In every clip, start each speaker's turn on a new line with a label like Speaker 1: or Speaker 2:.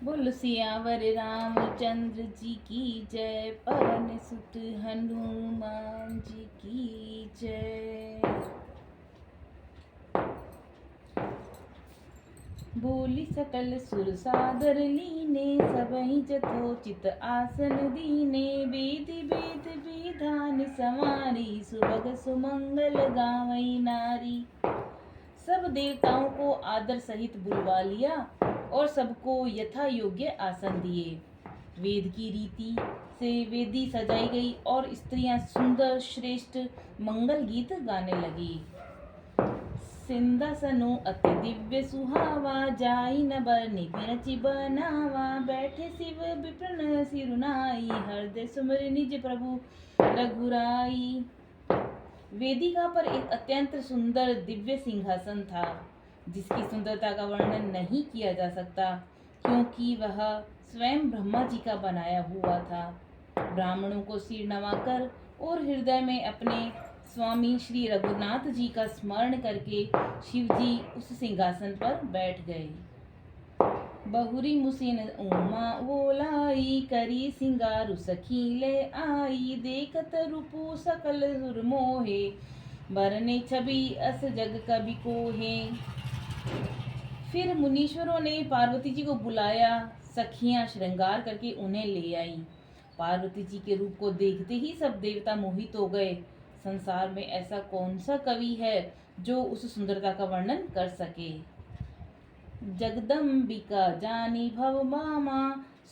Speaker 1: बोल सियावर रामचंद्र जी की जय, पवन सुत हनुमान जी की जय। बोली सकल सुर सादर लीने, सबहि जथोचित आसन दीने। वेद वेद विधान समारी, सुबह सुमंगल गावई नारी। सब देवताओं को आदर सहित बुलवा लिया और सबको यथा योग्य आसन दिए। वेद की रीति से वेदी सजाई गई और स्त्रियां सुंदर श्रेष्ठ मंगल गीत गाने लगी। सिंहासनो अति दिव्य सुहावा, जाई न बरनि बिरचि बनावा। बैठे शिव विप्रन सिरुनाई, हृदय सुमरि निज प्रभु रघुराई। वेदिका पर एक अत्यंत सुंदर दिव्य सिंहासन था, जिसकी सुंदरता का वर्णन नहीं किया जा सकता, क्योंकि वह स्वयं ब्रह्मा जी का बनाया हुआ था। ब्राह्मणों को सिर नवाकर और हृदय में अपने स्वामी श्री रघुनाथ जी का स्मरण करके शिव जी उस सिंहासन पर बैठ गए। बहुरी मुसिन उमा बोलाई, करी सिंगारु सखी ले आई। देखत रूपु सकल सुर मोहे, बरने छवि अस जग कबि कोहे। फिर मुनीश्वरों ने पार्वती जी को बुलाया। सखियां श्रृंगार करके उन्हें ले आई। पार्वती जी के रूप को देखते ही सब देवता मोहित हो गए। संसार में ऐसा कौन सा कवि है जो उस सुंदरता का वर्णन कर सके। जगदम्बिका जानी भव मामा,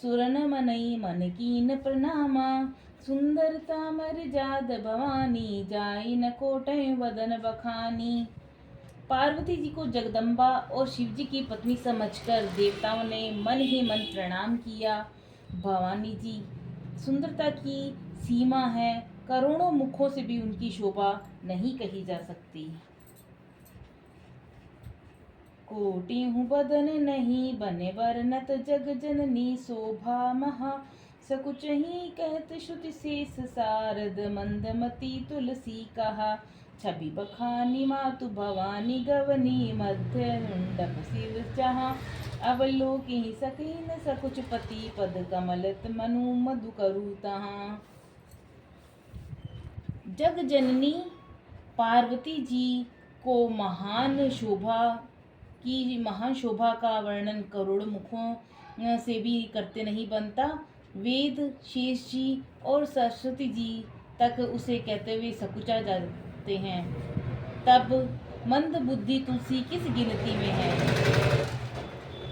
Speaker 1: सुरन मनई मन कीन प्रणामा। सुंदरता मर जाद भवानी, जाई न कोटय वदन बखानी। पार्वती जी को जगदम्बा और शिव जी की पत्नी समझकर देवताओं ने मन ही मन प्रणाम किया। भवानी जी सुंदरता की सीमा है, करोड़ों मुखों से भी उनकी शोभा नहीं कही जा सकती। कोटि हूँ बदन नहीं, बने बरनत जग जननी। शोभा महा सकुच ही कहत, श्रुति शेष सारद मंदमती तुलसी कहा। छवि बखानी मातु भवानी, गवनी मध्य मुंडप शिव जहाँ। अवलोकि सकी न सकुच पति, पद कमलत मनु मधु करु तहाँ। जग जननी पार्वती जी को महान शोभा का वर्णन करोड़ मुखों से भी करते नहीं बनता। वेद शेष जी और सरस्वती जी तक उसे कहते हुए सकुचा जाते हैं, तब मंद बुद्धि तुलसी किस गिनती में है।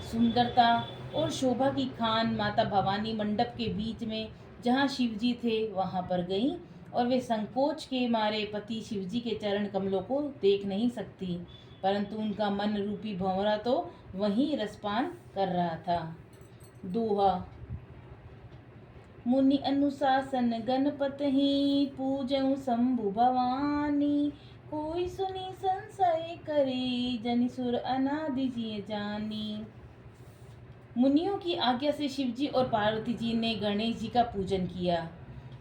Speaker 1: सुंदरता और शोभा की खान माता भवानी मंडप के बीच में जहाँ शिवजी थे वहां पर गई, और वे संकोच के मारे पति शिवजी के चरण कमलों को देख नहीं सकती, परंतु उनका मन रूपी भंवरा तो वहीं रसपान कर रहा था। दोहा। मुनि अनुशासन गणपत ही, पूजऊ शंभु भवानी। कोई सुनी संशय करे, जनि सुर अनादि जिय जानी। मुनियों की आज्ञा से शिवजी और पार्वती जी ने गणेश जी का पूजन किया।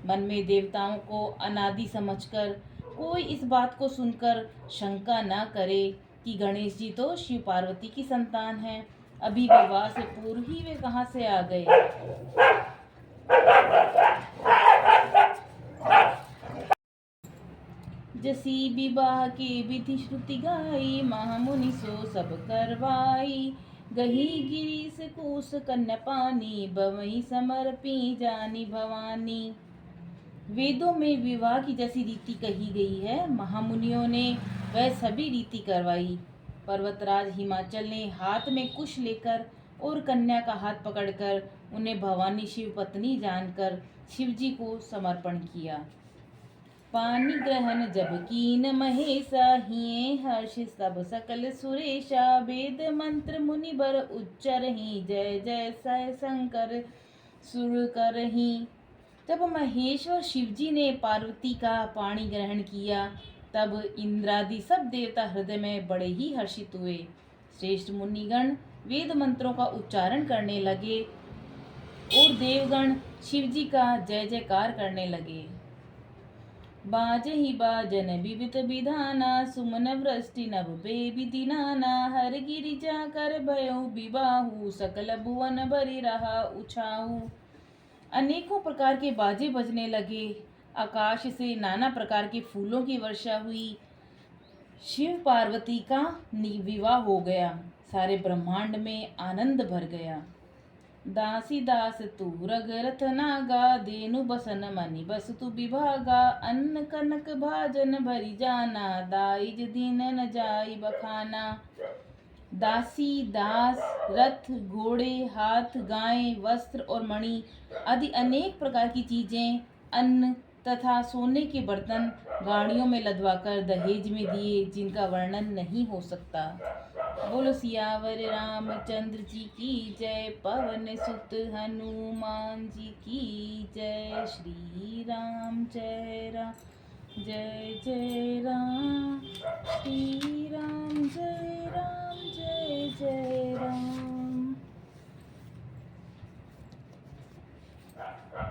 Speaker 1: मन में देवताओं को अनादि समझकर कोई इस बात को सुनकर शंका न करे कि गणेश जी तो शिव पार्वती की संतान हैं। अभी विवाह से पूर्व ही वे कहाँ से आ गए। जसी विवाह के विधि श्रुति गाई, महामुनि सो सब करवाई। गही गिरीश कूस कन्या पानी, बवई समर्पी जानी भवानी। वेदों में विवाह की जैसी रीति कही गई है, महामुनियों ने वह सभी रीति करवाई। पर्वतराज हिमाचल ने हाथ में कुश लेकर और कन्या का हाथ पकड़कर उन्हें भवानी शिव पत्नी जानकर शिव जी को समर्पण किया। पानी ग्रहण जब कीन महेशा, हिये हर्ष सब सकल सुरेशा। वेद मंत्र मुनि बर उच्चरहि, जय जय सय शंकर सुर करहि। जब महेश्वर शिवजी ने पार्वती का पाणी ग्रहण किया, तब इंद्रादि सब देवता हृदय में बड़े ही हर्षित हुए। श्रेष्ठ मुनिगण वेद मंत्रों का उच्चारण करने लगे और देवगण शिवजी का जय जयकार करने लगे। बाजहि बाजन विविध विधाना, सुमन वृष्टि नभ बेविधि नाना। हर गिरिजा कर भयउ विबाहु, सकल भुवन भरि रहा उछाहु। अनेकों प्रकार के बाजे बजने लगे, आकाश से नाना प्रकार के फूलों की वर्षा हुई। शिव पार्वती का विवाह हो गया, सारे ब्रह्मांड में आनंद भर गया। दासी दास तू रघरथ नागा, देनु बसन मनि बसतु विभागा। अन्न कनक भाजन भरि जाना, दाइज दीन न जाई बखाना। दासी दास रथ घोड़े हाथ गायें वस्त्र और मणि आदि अनेक प्रकार की चीजें, अन्न तथा सोने के बर्तन गाड़ियों में लदवाकर दहेज में दिए, जिनका वर्णन नहीं हो सकता। बोलो सियावर रामचंद्र जी की जय, पवन सुत हनुमान जी की जय। श्री राम जय राम जय जय राम, श्री राम जय जय राम।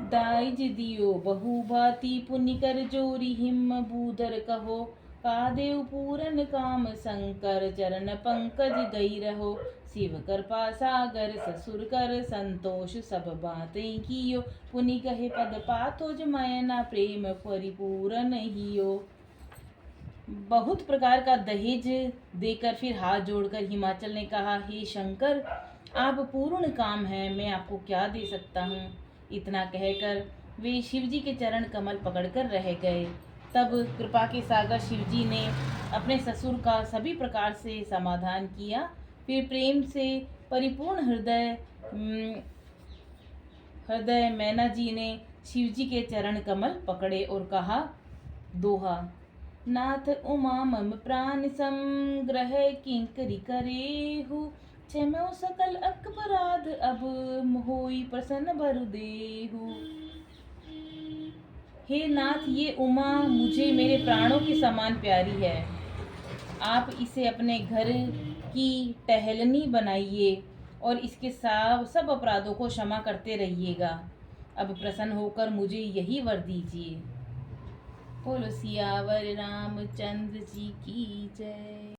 Speaker 1: दाइज दियो बहु भांति, पुनि कर जोरी हिम बूदर कहो। कादेव पूरन काम शंकर, चरण पंकज गई रहो। शिव कृपा सागर ससुर कर, संतोष सब बातें कियो। पुनि कहे पद पाथो जमायना, प्रेम परिपूरन हियो। बहुत प्रकार का दहेज देकर फिर हाथ जोड़कर हिमाचल ने कहा, हे शंकर, आप पूर्ण काम हैं, मैं आपको क्या दे सकता हूँ। इतना कहकर वे शिवजी के चरण कमल पकड़कर रह गए। तब कृपा के सागर शिवजी ने अपने ससुर का सभी प्रकार से समाधान किया। फिर प्रेम से परिपूर्ण हृदय मैना जी ने शिवजी के चरण कमल पकड़े और कहा, दोहा। नाथ उमा मम प्राण संग्रह, किंकरी करेहु। क्षमो सकल अपराध, अब होई प्रसन्न भरु देहु। हे नाथ, ये उमा मुझे मेरे प्राणों के समान प्यारी है। आप इसे अपने घर की टहलनी बनाइए और इसके सब अपराधों को क्षमा करते रहिएगा। अब प्रसन्न होकर मुझे यही वर दीजिए। बोलो सियावर रामचंद्र जी की जय।